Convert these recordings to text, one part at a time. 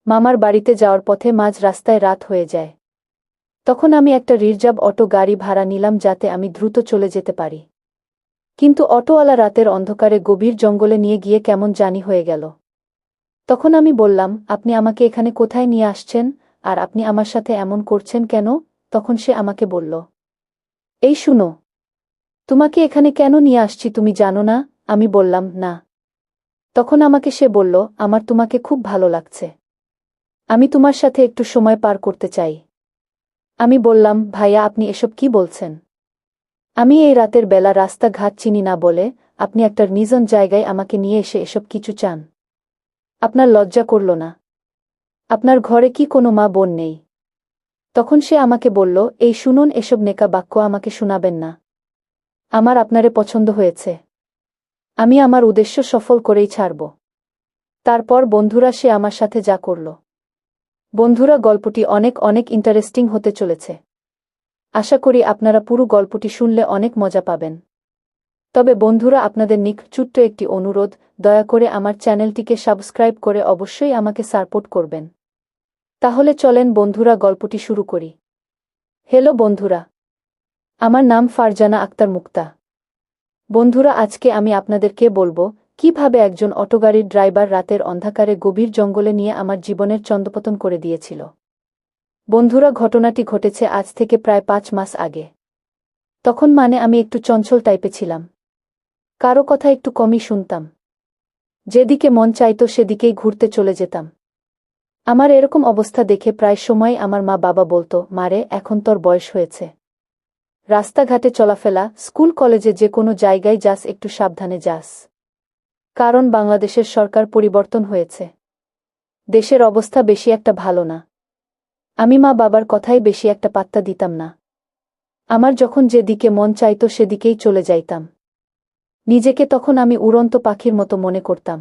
মামার বাড়িতে যাওয়ার পথে মাঝ রাস্তায় রাত হয়ে যায়। তখন আমি একটা রিজার্ভ অটো গাড়ি ভাড়া নিলাম যাতে আমি দ্রুত চলে যেতে পারি। কিন্তু অটোওয়ালা রাতের অন্ধকারে গভীর জঙ্গলে নিয়ে গিয়ে কেমন জানি হয়ে গেল। তখন আমি বললাম, আপনি আমাকে এখানে কোথায় নিয়ে আসছেন, আর আপনি আমার সাথে এমন করছেন কেন? তখন সে আমাকে বলল, এই শুনো, তোমাকে এখানে কেন নিয়ে আসছি তুমি জানো না? আমি বললাম, না। তখন আমাকে সে বলল, আমার তোমাকে খুব ভালো লাগছে। আমি তোমার সাথে একটু সময় পার করতে চাই। আমি বললাম, ভাইয়া আপনি এসব কি বলছেন? আমি এই রাতের বেলা রাস্তাঘাট চিনি না বলে আপনি একটা নির্জন জায়গায় আমাকে নিয়ে এসে এসব কিছু চান? আপনার লজ্জা করল না? আপনার ঘরে কি কোনো মা বোন নেই? তখন সে আমাকে বলল, এই শুনুন, এসব নেকা বাক্য আমাকে শোনাবেন না। আমার আপনারে পছন্দ হয়েছে। আমি আমার উদ্দেশ্য সফল করেই ছাড়ব। তারপর বন্ধুরা সে আমার সাথে যা করল। বন্ধুরা, গল্পটি অনেক অনেক ইন্টারেস্টিং হতে চলেছে। আশা করি আপনারা পুরো গল্পটি শুনলে অনেক মজা পাবেন। তবে বন্ধুরা, আপনাদের ছোট্ট একটি অনুরোধ, দয়া করে আমার চ্যানেলটিকে সাবস্ক্রাইব করে অবশ্যই আমাকে সাপোর্ট করবেন। তাহলে চলেন বন্ধুরা, গল্পটি শুরু করি। হ্যালো বন্ধুরা, আমার নাম ফারজানা আক্তার মুক্তা। বন্ধুরা, আজকে আমি আপনাদেরকে বলবো কিভাবে একজন অটোগাড়ির ড্রাইভার রাতের অন্ধকারে গভীর জঙ্গলে নিয়ে আমার জীবনের ছন্দপতন করে দিয়েছিল। বন্ধুরা, ঘটনাটি ঘটেছে আজ থেকে প্রায় 5 মাস আগে। তখন আমি একটু চঞ্চল টাইপে ছিলাম। কারো কথা একটু কমই শুনতাম। যেদিকে মন চাইতো সেদিকেই ঘুরতে চলে যেতাম। আমার এরকম অবস্থা দেখে প্রায় সময় আমার মা বাবা বলতো, মারে, এখন তোর বয়স হয়েছে। রাস্তাঘাটে চলাফেরা, স্কুল কলেজে যে কোনো জায়গায় যাস একটু সাবধানে যাস। কারণ বাংলাদেশের সরকার পরিবর্তন হয়েছে। দেশের অবস্থা বেশি একটা ভালো না। আমি মা বাবার কথাই বেশি একটা পাত্তা দিতাম না। আমার যখন যেদিকে মন চাইতো সেদিকেই চলে যাইতাম। নিজেকে তখন আমি উড়ন্ত পাখির মতো মনে করতাম।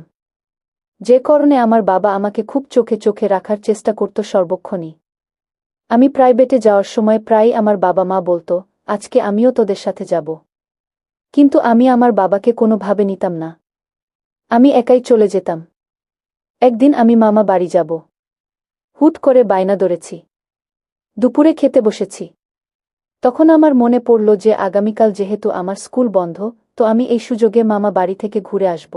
যে কারণে আমার বাবা আমাকে খুব চোখে চোখে রাখার চেষ্টা করত সর্বক্ষণই। আমি প্রাইভেটে যাওয়ার সময় প্রায়ই আমার বাবা মা বলতো, আজকে আমিও তোদের সাথে যাব। কিন্তু আমি আমার বাবাকে কোনোভাবে নিতাম না। আমি একাই চলে যেতাম। একদিন আমি মামা বাড়ি যাব। হুট করে বায়না ধরেছি। দুপুরে খেতে বসেছি। তখন আমার মনে পড়ল যে আগামীকাল যেহেতু আমার স্কুল বন্ধ, তো আমি এই সুযোগে মামা বাড়ি থেকে ঘুরে আসব।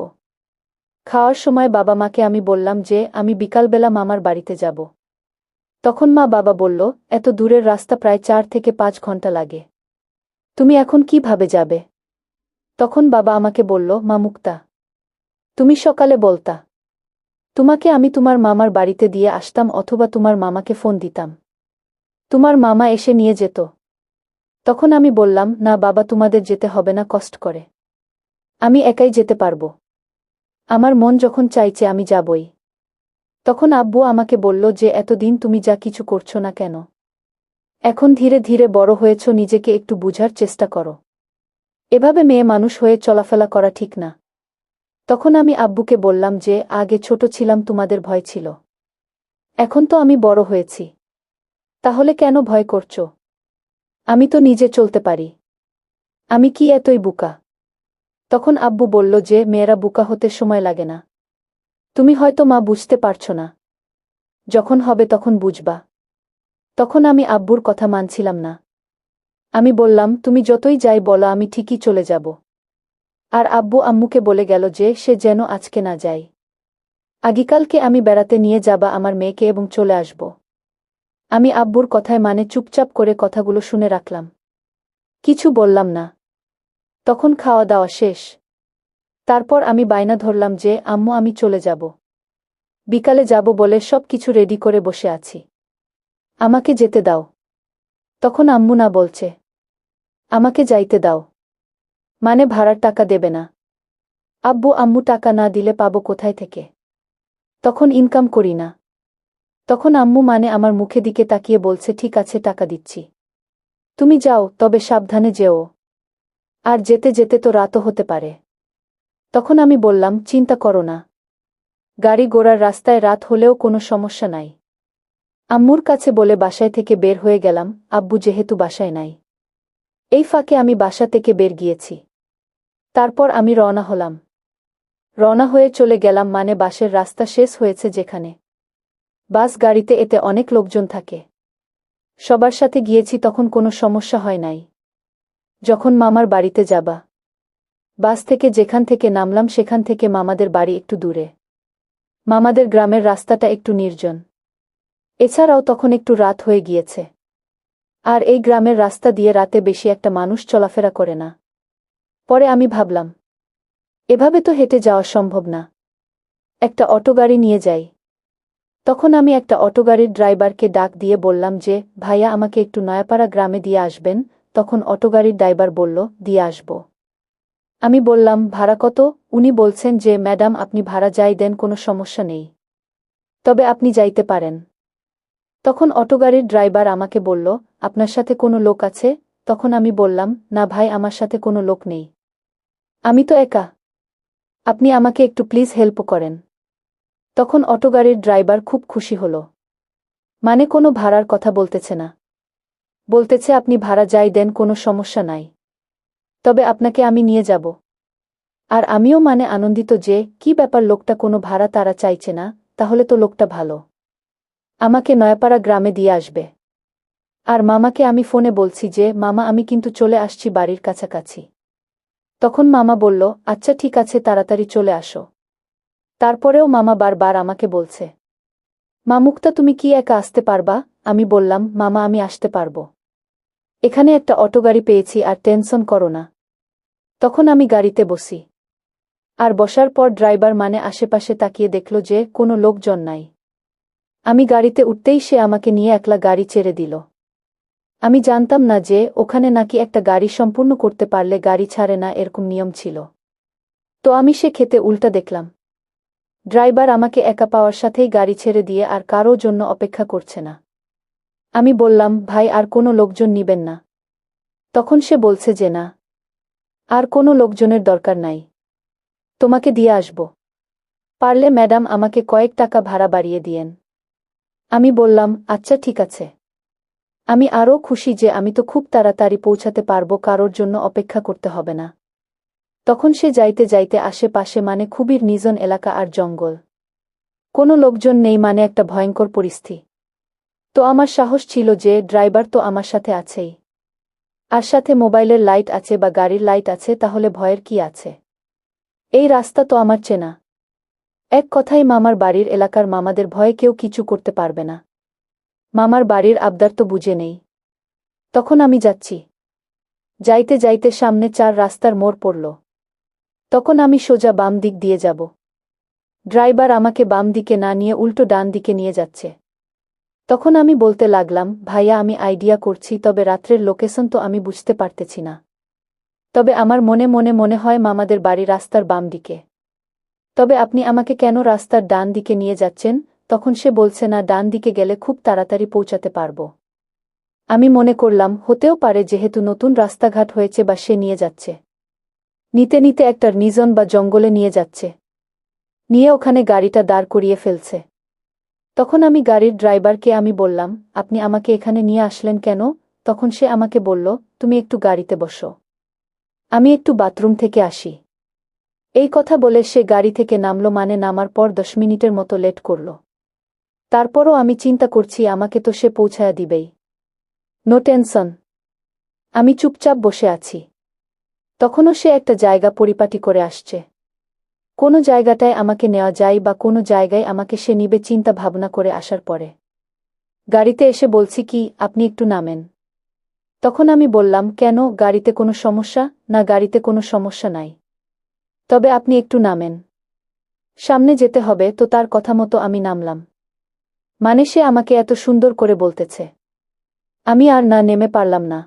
খাওয়ার সময় বাবা মাকে আমি বললাম যে আমি বিকালবেলা মামার বাড়িতে যাব। তখন মা বাবা বলল, এত দূরের রাস্তা প্রায় 4 থেকে 5 ঘন্টা লাগে। তুমি এখন কিভাবে যাবে? তখন বাবা আমাকে বলল, মা মুক্তা, তুমি সকালে বলতা। তোমাকে আমি তোমার মামার বাড়িতে দিয়ে আসতাম অথবা তোমার মামাকে ফোন দিতাম। তোমার মামা এসে নিয়ে যেত। তখন আমি বললাম, না বাবা, তোমাদের যেতে হবে না কষ্ট করে। আমি একাই যেতে পারব। আমার মন যখন চাইছে আমি যাবই। তখন আব্বু আমাকে বলল যে এতদিন তুমি যা কিছু করছো না কেন? এখন ধীরে ধীরে বড় হয়েছ, নিজেকে একটু বুঝার চেষ্টা করো। এভাবে মেয়ে মানুষ হয়ে চলাফেরা করা ঠিক না। তখন আমি আব্বুকে বললাম যে আগে ছোট ছিলাম, তোমাদের ভয় ছিল। এখন তো আমি বড় হয়েছি। তাহলে কেন ভয় করছো? আমি তো নিজে চলতে পারি। আমি কি এতই বোকা? তখন আব্বু বলল যে মেয়েরা বোকা হতে সময় লাগে না। তুমি হয়তো মা বুঝতে পারছো না। যখন হবে তখন বুঝবা। তখন আমি আব্বুর কথা মানছিলাম না। আমি বললাম, তুমি যতই যাই বলো, আমি ঠিকই চলে যাব। আর আব্বু আম্মুকে বলে গেল যে সে যেন আজকে না যায়। আগামীকালকে আমি বেড়াতে নিয়ে যাবা আমার মেয়েকে এবং চলে আসব। আমি আব্বুর কথায় চুপচাপ করে কথাগুলো শুনে রাখলাম। কিছু বললাম না। তখন খাওয়া দাওয়া শেষ। তারপর আমি বায়না ধরলাম যে আম্মু, আমি চলে যাব। বিকালে যাব বলে সব কিছু রেডি করে বসে আছি। আমাকে যেতে দাও। তখন আম্মু না বলছে। আমাকে যাইতে দাও। ভাড়ার টাকা দেবে না। আব্বু আম্মু টাকা না দিলে পাবো কোথায় থেকে? তখন ইনকাম করি না। তখন আম্মু আমার মুখে দিকে তাকিয়ে বলছে, ঠিক আছে, টাকা দিচ্ছি। তুমি যাও, তবে সাবধানে যেও। আর যেতে যেতে তো রাতও হতে পারে। তখন আমি বললাম, চিন্তা করো না। গাড়ি ঘোড়ার রাস্তায় রাত হলেও কোনো সমস্যা নাই। আম্মুর কাছে বলে বাসায় থেকে বের হয়ে গেলাম, আব্বু যেহেতু বাসায় নাই। এই ফাঁকে আমি বাসা থেকে বের গিয়েছি। তারপর আমি রওনা হলাম। রওনা হয়ে চলে গেলাম বাসের রাস্তা শেষ হয়েছে যেখানে। বাস গাড়িতে এতে অনেক লোকজন থাকে। সবার সাথে গিয়েছি, তখন কোনো সমস্যা হয় নাই। যখন মামার বাড়িতে যাবা, বাস থেকে যেখান থেকে নামলাম সেখান থেকে মামাদের বাড়ি একটু দূরে। মামাদের গ্রামের রাস্তাটা একটু নির্জন। এছাড়াও তখন একটু রাত হয়ে গিয়েছে। আর এই গ্রামের রাস্তা দিয়ে রাতে বেশি একটা মানুষ চলাফেরা করে না। পরে আমি ভাবলাম, এভাবে তো হেঁটে যাওয়া সম্ভব না, একটা অটোগাড়ি নিয়ে যাই। তখন আমি একটা অটোগাড়ির ড্রাইভারকে ডাক দিয়ে বললাম যে, ভাইয়া আমাকে একটু নয়াপাড়া গ্রামে দিয়ে আসবেন। তখন অটোগাড়ির ড্রাইভার বলল, দিয়ে আসব। আমি বললাম, ভাড়া কত? উনি বলছেন যে, ম্যাডাম আপনি ভাড়া যাই দেন, কোনো সমস্যা নেই, তবে আপনি যাইতে পারেন। তখন অটোগাড়ির ড্রাইভার আমাকে বলল, আপনার সাথে কোনো লোক আছে? তখন আমি বললাম, না ভাই, আমার সাথে কোনো লোক নেই, আমি তো একা, আপনি আমাকে একটু প্লিজ হেল্প করেন। তখন অটোগাড়ির ড্রাইভার খুব খুশি হল। মানে কোনো ভাড়ার কথা বলতেছে না, বলতেছে আপনি ভাড়া যাই দেন, কোনো সমস্যা নাই, তবে আপনাকে আমি নিয়ে যাব। আর আমিও মানে আনন্দিত যে, কি ব্যাপার, লোকটা কোনো ভাড়া তারা চাইছে না, তাহলে তো লোকটা ভালো, আমাকে নয়াপাড়া গ্রামে দিয়ে আসবে। আর মামাকে আমি ফোনে বলছি যে, মামা আমি কিন্তু চলে আসছি বাড়ির কাছাকাছি। তখন মামা বলল, আচ্ছা ঠিক আছে, তাড়াতাড়ি চলে আসো। তারপরেও মামা বারবার আমাকে বলছে, মা মুক্তা তুমি কি একা আসতে পারবা? আমি বললাম, মামা আমি আসতে পারব, এখানে একটা অটোগাড়ি পেয়েছি, আর টেনশন করো না। তখন আমি গাড়িতে বসি। আর বসার পর ড্রাইভার মানে আশেপাশে তাকিয়ে দেখল যে কোনো লোকজন নাই। আমি গাড়িতে উঠতেই সে আমাকে নিয়ে একলা গাড়ি ছেড়ে দিল। আমি জানতাম না যে ওখানে নাকি একটা গাড়ি সম্পূর্ণ করতে পারলে গাড়ি ছাড়ে না, এরকম নিয়ম ছিল। তো আমি সে খেতে উল্টা দেখলাম। ড্রাইভার আমাকে একা পাওয়ার সাথেই গাড়ি ছেড়ে দিয়ে আর কারো জন্য অপেক্ষা করছে না। আমি বললাম, ভাই আর কোনো লোকজন নিবেন না? তখন সে বলছে যে না, আর কোনো লোকজনের দরকার নাই, তোমাকে দিয়ে আসব, পারলে ম্যাডাম আমাকে কয়েক টাকা ভাড়া বাড়িয়ে দিয়েন। আমি বললাম, আচ্ছা ঠিক আছে। আমি আরও খুশি যে আমি তো খুব তাড়াতাড়ি পৌঁছাতে পারবো, কারোর জন্য অপেক্ষা করতে হবে না। তখন সে যাইতে যাইতে আশেপাশে মানে খুবই নির্জন এলাকা আর জঙ্গল, কোনো লোকজন নেই, মানে একটা ভয়ঙ্কর পরিস্থিতি। তো আমার সাহস ছিল যে ড্রাইভার তো আমার সাথে আছেই, আর সাথে মোবাইলের লাইট আছে বা গাড়ির লাইট আছে, তাহলে ভয়ের কি আছে? এই রাস্তা তো আমার চেনা। এক কথায় মামার বাড়ির এলাকার মামাদের ভয়ে কেউ কিছু করতে পারবে না। মামার বাড়ির আবদার তো বুঝে নেই। তখন আমি যাচ্ছি। যাইতে যাইতে সামনে 4 রাস্তার মোড় পড়ল। তখন আমি সোজা বাম দিক দিয়ে যাব। ড্রাইভার আমাকে বাম দিকে না নিয়ে উল্টো ডান দিকে নিয়ে যাচ্ছে। তখন আমি বলতে লাগলাম, ভাইয়া আমি আইডিয়া করছি, তবে রাত্রের লোকেশন তো আমি বুঝতে পারতেছি না, তবে আমার মনে মনে মনে হয় মামাদের বাড়ি রাস্তার বাম দিকে। তবে আপনি আমাকে কেন রাস্তার ডান দিকে নিয়ে যাচ্ছেন? তখন সে বলছে, না, ডান দিকে গেলে খুব তাড়াতাড়ি পৌঁছাতে পারব। আমি মনে করলাম, হতেও পারে যেহেতু নতুন রাস্তাঘাট হয়েছে বা সে নিয়ে যাচ্ছে, নিতে নিতে একটা নির্জন বা জঙ্গলে নিয়ে যাচ্ছে, নিয়ে ওখানে গাড়িটা দাঁড় করিয়ে ফেলছে। তখন আমি গাড়ির ড্রাইভারকে আমি বললাম, আপনি আমাকে এখানে নিয়ে আসলেন কেন? তখন সে আমাকে বলল, তুমি একটু গাড়িতে বসো, আমি একটু বাথরুম থেকে আসি। এই কথা বলে সে গাড়ি থেকে নামল, মানে নামার পর 10 মিনিটের মতো লেট করল। তারপরও আমি চিন্তা করছি আমাকে তো সে পৌঁছায়া দিবেই, নো টেনশন। আমি চুপচাপ বসে আছি। তখনও সে একটা জায়গা পরিপাটি করে আসছে। কোনো জায়গাটায় আমাকে নেওয়া যায় বা কোনো জায়গায় আমাকে সে নিবে চিন্তা ভাবনা করে আসার পরে গাড়িতে এসে বলছি কি, আপনি একটু নামেন। তখন আমি বললাম, কেন, গাড়িতে কোনো সমস্যা? না, গাড়িতে কোনো সমস্যা নাই, তবে আপনি একটু নামেন, সামনে যেতে হবে। তো তার কথা মতো আমি নামলাম। মানে সে আমাকে এত সুন্দর করে বলতেছে, আমি আর না নেমে পারলাম না।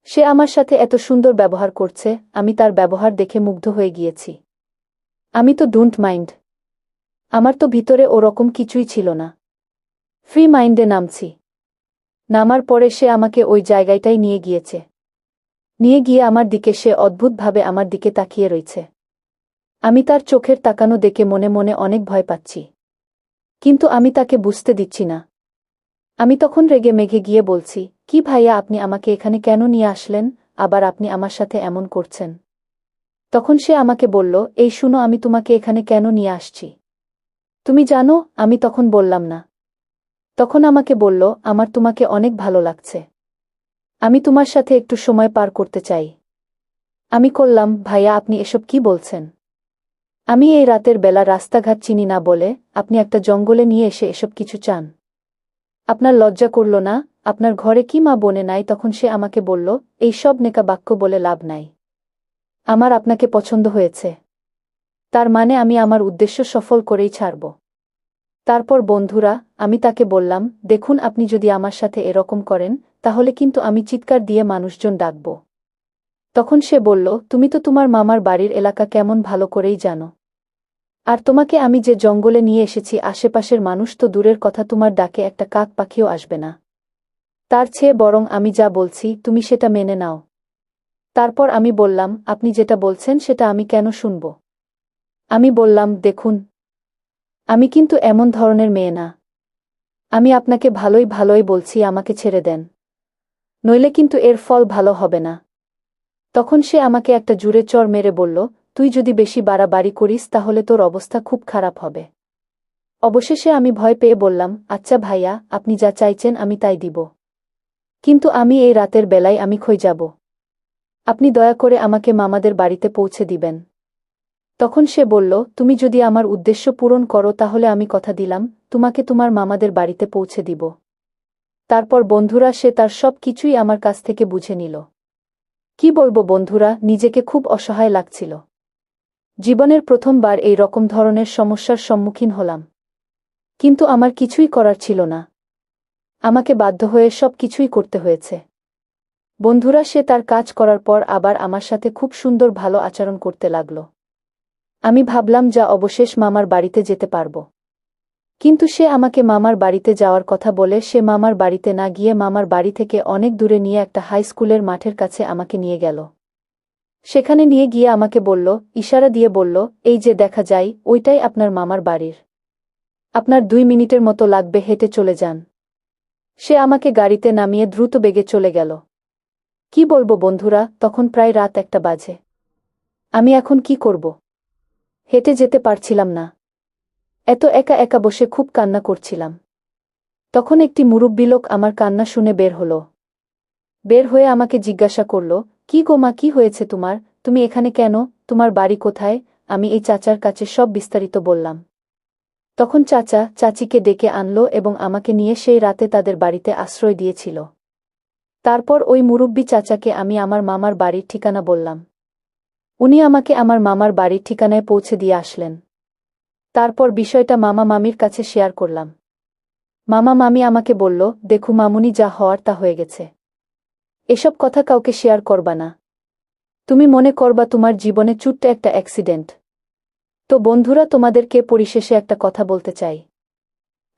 সে আমার সাথে এত সুন্দর ব্যবহার করছে, আমি তার ব্যবহার দেখে মুগ্ধ হয়ে গিয়েছি। আমি তো ডোন্ট মাইন্ড, আমার তো ভিতরে ওরকম কিছুই ছিল না, ফ্রি মাইন্ডে নামছি। নামার পরে সে আমাকে ওই জায়গাটাই নিয়ে গিয়েছে। নিয়ে গিয়ে আমার দিকে সে অদ্ভুতভাবে আমার দিকে তাকিয়ে রয়েছে। আমি তার চোখের তাকানো দেখে মনে মনে অনেক ভয় পাচ্ছি, কিন্তু আমি তাকে বুঝতে দিচ্ছি না। আমি তখন রেগে মেঘে গিয়ে বলছি, কি ভাইয়া, আপনি আমাকে এখানে কেন নিয়ে আসলেন? আবার আপনি আমার সাথে এমন করছেন? তখন সে আমাকে বলল, এই শুনো, আমি তোমাকে এখানে কেন নিয়ে আসছি তুমি জানো? আমি তখন বললাম না। তখন আমাকে বলল, আমার তোমাকে অনেক ভালো লাগছে। আমি তোমার সাথে একটু সময় পার করতে চাই। আমি করলাম, ভাইয়া আপনি এসব কি বলছেন? আমি এই রাতের বেলা রাস্তাঘাট চিনি না বলে আপনি একটা জঙ্গলে নিয়ে এসে এসব কিছু চান? আপনার লজ্জা করল না? আপনার ঘরে কি মা বোনে নাই? তখন সে আমাকে বলল, এই সব নেকা বাক্য বলে লাভ নাই। আমার আপনাকে পছন্দ হয়েছে। তার মানে আমি আমার উদ্দেশ্য সফল করেই ছাড়ব। তারপর বন্ধুরা, আমি তাকে বললাম, দেখুন আপনি যদি আমার সাথে এরকম করেন তাহলে কিন্তু আমি চিৎকার দিয়ে মানুষজন ডাকব। তখন সে বলল, তুমি তো তোমার মামার বাড়ির এলাকা কেমন ভালো করেই জানো। আর তোমাকে আমি যে জঙ্গলে নিয়ে এসেছি আশেপাশের মানুষ তো দূরের কথা, তোমার ডাকে একটা কাক পাখিও আসবে না। তার চেয়ে বরং আমি যা বলছি তুমি সেটা মেনে নাও। তারপর আমি বললাম, আপনি যেটা বলছেন সেটা আমি কেন শুনব? আমি বললাম, দেখুন, আমি কিন্তু এমন ধরনের মেয়ে না। আমি আপনাকে ভালোই ভালোই বলছি, আমাকে ছেড়ে দেন, নইলে কিন্তু এর ফল ভালো হবে না। তখন সে আমাকে একটা জোরে চড় মেরে বলল, তুই যদি বেশি বাড়াবাড়ি করিস তাহলে তোর অবস্থা খুব খারাপ হবে। অবশেষে আমি ভয় পেয়ে বললাম, আচ্ছা ভাইয়া, আপনি যা চাইছেন আমি তাই দিব। কিন্তু আমি এই রাতের বেলায় আমি কই যাব? আপনি দয়া করে আমাকে মামাদের বাড়িতে পৌঁছে দিবেন। তখন সে বলল, তুমি যদি আমার উদ্দেশ্য পূরণ করো তাহলে আমি কথা দিলাম তোমাকে তোমার মামাদের বাড়িতে পৌঁছে দিব। তারপর বন্ধুরা, সে তার সব কিছুই আমার কাছ থেকে বুঝে নিল। কি বলবো বন্ধুরা, নিজেকে খুব অসহায় লাগছিল। জীবনের প্রথমবার এই রকম ধরনের সমস্যার সম্মুখীন হলাম। কিন্তু আমার কিছুই করার ছিল না। আমাকে বাধ্য হয়ে সব কিছুই করতে হয়েছে। বন্ধুরা, সে তার কাজ করার পর আবার আমার সাথে খুব সুন্দর ভালো আচরণ করতে লাগল। আমি ভাবলাম যা অবশেষ মামার বাড়িতে যেতে পারব। কিন্তু সে আমাকে মামার বাড়িতে যাওয়ার কথা বলে সে মামার বাড়িতে না গিয়ে মামার বাড়ি থেকে অনেক দূরে নিয়ে একটা হাই স্কুলের মাঠের কাছে আমাকে নিয়ে গেল। সেখানে নিয়ে গিয়ে আমাকে বলল, ইশারা দিয়ে বলল, এই যে দেখা যায় ওইটাই আপনার মামার বাড়ির। আপনার 2 মিনিটের মতো লাগবে, হেঁটে চলে যান। সে আমাকে গাড়িতে নামিয়ে দ্রুত বেগে চলে গেল। কি বলবো বন্ধুরা, তখন প্রায় রাত 1টা বাজে। আমি এখন কি করব? হেঁটে যেতে পারছিলাম না। এত একা একা বসে খুব কান্না করছিলাম। তখন একটি মুরব্বি লোক আমার কান্না শুনে বের হলো। বের হয়ে আমাকে জিজ্ঞাসা করল, কি গো মা, কি হয়েছে তোমার? তুমি এখানে কেন? তোমার বাড়ি কোথায়? আমি এই চাচার কাছে সব বিস্তারিত বললাম। তখন চাচা চাচিকে ডেকে আনলো এবং আমাকে নিয়ে সেই রাতে তাদের বাড়িতে আশ্রয় দিয়েছিল। তারপর ওই মুরব্বি চাচাকে আমি আমার মামার বাড়ির ঠিকানা বললাম। উনি আমাকে আমার মামার বাড়ির ঠিকানায় পৌঁছে দিয়ে আসলেন। তারপর বিষয়টা মামা মামির কাছে শেয়ার করলাম। মামা মামি আমাকে বলল, দেখো মামুনি, যা হওয়ার তা হয়ে গেছে। এসব কথা কাউকে শেয়ার করবা না। তুমি মনে করবা তোমার জীবনে ছোট্ট একটা অ্যাক্সিডেন্ট। তো বন্ধুরা, তোমাদেরকে পরিশেষে একটা কথা বলতে চাই।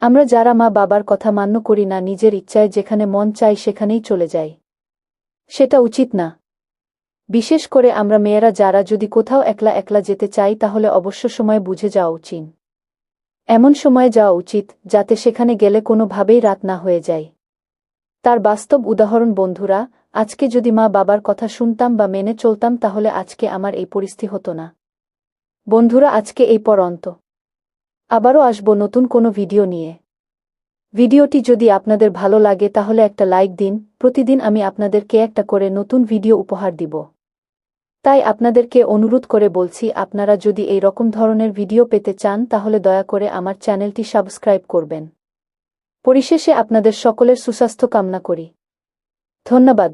আমরা যারা মা বাবার কথা মান্য করি না, নিজের ইচ্ছায় যেখানে মন চাই সেখানেই চলে যাই, সেটা উচিত না। বিশেষ করে আমরা মেয়েরা যারা যদি কোথাও একলা একলা যেতে চাই তাহলে অবশ্য সময় বুঝে যাওয়া উচিত। এমন সময়ে যাওয়া উচিত যাতে সেখানে গেলে কোনোভাবেই রাত না হয়ে যায়। তার বাস্তব উদাহরণ বন্ধুরা, আজকে যদি মা বাবার কথা শুনতাম বা মেনে চলতাম তাহলে আজকে আমার এই পরিস্থিতি হতো না। বন্ধুরা, আজকে এই পর্যন্ত। আবারও আসব নতুন কোনো ভিডিও নিয়ে। ভিডিওটি যদি আপনাদের ভালো লাগে তাহলে একটা লাইক দিন। প্রতিদিন আমি আপনাদেরকে একটা করে নতুন ভিডিও উপহার দিব। তাই আপনাদেরকে অনুরোধ করে বলছি, আপনারা যদি এই রকম ধরনের ভিডিও পেতে চান তাহলে দয়া করে আমার চ্যানেলটি সাবস্ক্রাইব করবেন। পরিশেষে আপনাদের সকলের সুস্বাস্থ্য কামনা করি। ধন্যবাদ।